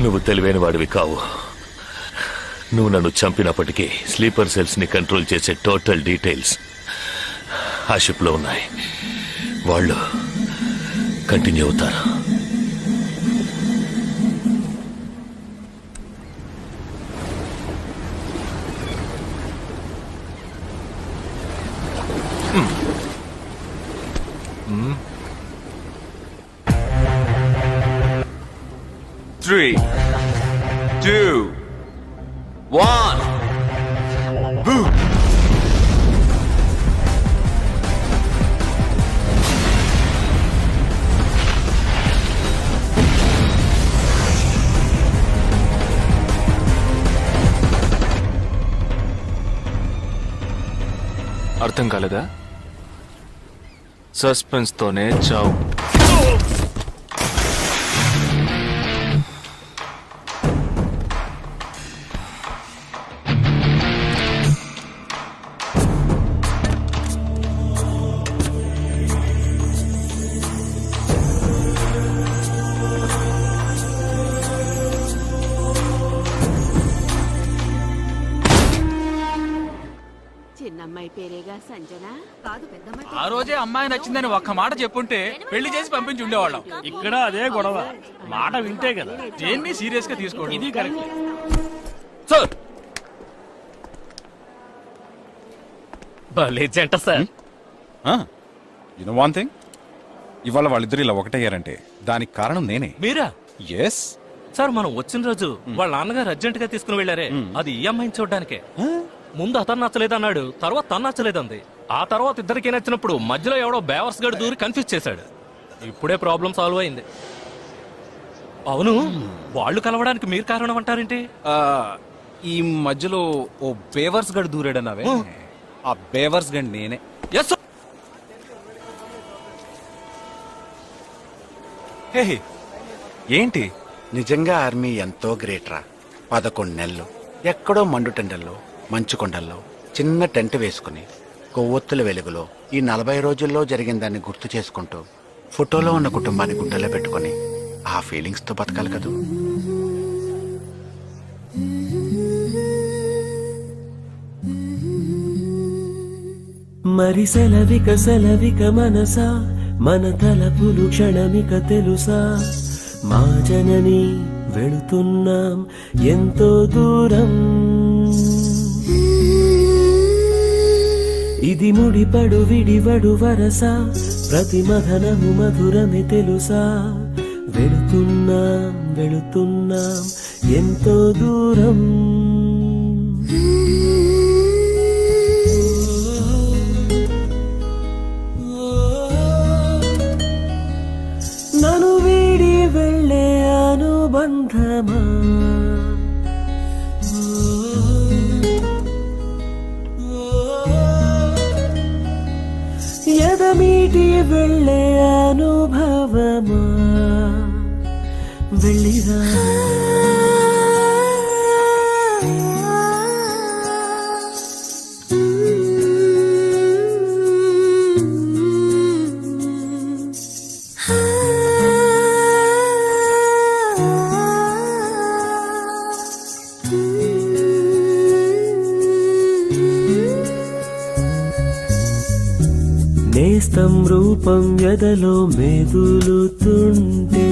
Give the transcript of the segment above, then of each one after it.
నువ్వు తెలివైన వాడివి కావు. నువ్వు నన్ను చంపినప్పటికీ స్లీపర్ సెల్స్ ని కంట్రోల్ చేసే టోటల్ డీటెయిల్స్ ఆ షిప్ లో ఉన్నాయి. వాళ్ళు కంటిన్యూ అవుతారు. Three, two, one. Boom. అర్థం కాలేదా? సస్పెన్స్ తోనే చావు. చిన్నమ్మాయి పేరేగా సంజన కాదు పెద్దమ్మాయి. ఆ రోజే అమ్మాయి నచ్చిందని ఒక్క మాట చెప్పుంటే పెళ్లి చేసి పంపించి ఉండేవాళ్ళం. ఇక్కడ అదే గొడవ, మాట వింటే కదా. దేన్ని సీరియస్ గా తీసుకోండి. ఇది కరెక్ట్ సార్. భలే జంట సార్. యునో వన్ థింగ్, ఇవాళ వాళ్ళిద్దరు ఇలా ఒకటయ్యారంటే దానికి కారణం నేనే. మీరా? ఎస్ సార్, మనం వచ్చిన రోజు వాళ్ళ నాన్నగారు అర్జెంట్ గా తీసుకుని వెళ్లారే, అది ఈ అమ్మాయిని చూడడానికే. ముందు అతను నచ్చలేదన్నాడు, తర్వాత తను నచ్చలేదంది. ఆ తర్వాత ఇద్దరికి నచ్చినప్పుడు మధ్యలో ఎవడో బేవర్స్ గడు దూరి కన్ఫ్యూజ్ చేశాడు. ఇప్పుడే ప్రాబ్లం సాల్వ్ అయింది. అవును, వాళ్ళు కలవడానికి మీరు కారణం అంటారేంటి? ఈ మధ్యలో ఓ బేవర్స్ గడు దూరాడన్నావే, ఆ బేవర్స్ గడి నేనే. ఎస్. హే ఏంటి? నిజంగా ఆర్మీ ఎంతో గ్రేట్ రా. 11 నెలలు ఎక్కడో మండుటెండల్లో మంచు కొండల్లో చిన్న టెంట్ వేసుకుని కొవ్వొత్తుల వెలుగులో ఈ 40 రోజుల్లో జరిగిన దాన్ని గుర్తు చేసుకుంటూ ఫోటోలో ఉన్న కుటుంబాన్ని గుండెలో పెట్టుకుని ఆ ఫీలింగ్స్ తో బతకాలి కదూ. మరి సెలవిక మనసా, మన తలపులు క్షణమిక తెలుసా. మా జనని వెళుతున్నాం ఎంతో దూరం. ఇది ముడిపడు విడివడు వరస, ప్రతి మధనము మధురమే తెలుసా. వెళుతున్నాం ఎంతో దూరం. నన్ను వీడి వెళ్ళే అనుబంధమా, ఎదమీటి వెళ్ళే అనుభవమా, వెళ్ళిరా. నేస్తం రూపం ఎదలో మెదులుతుంటే,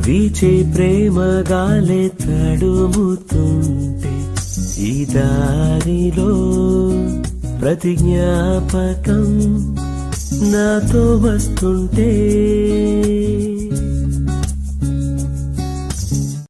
వీచే ప్రేమ గాలే తడుముతుంటే, ఈ దారిలో ప్రతి జ్ఞాపకం నాతో వస్తుంటే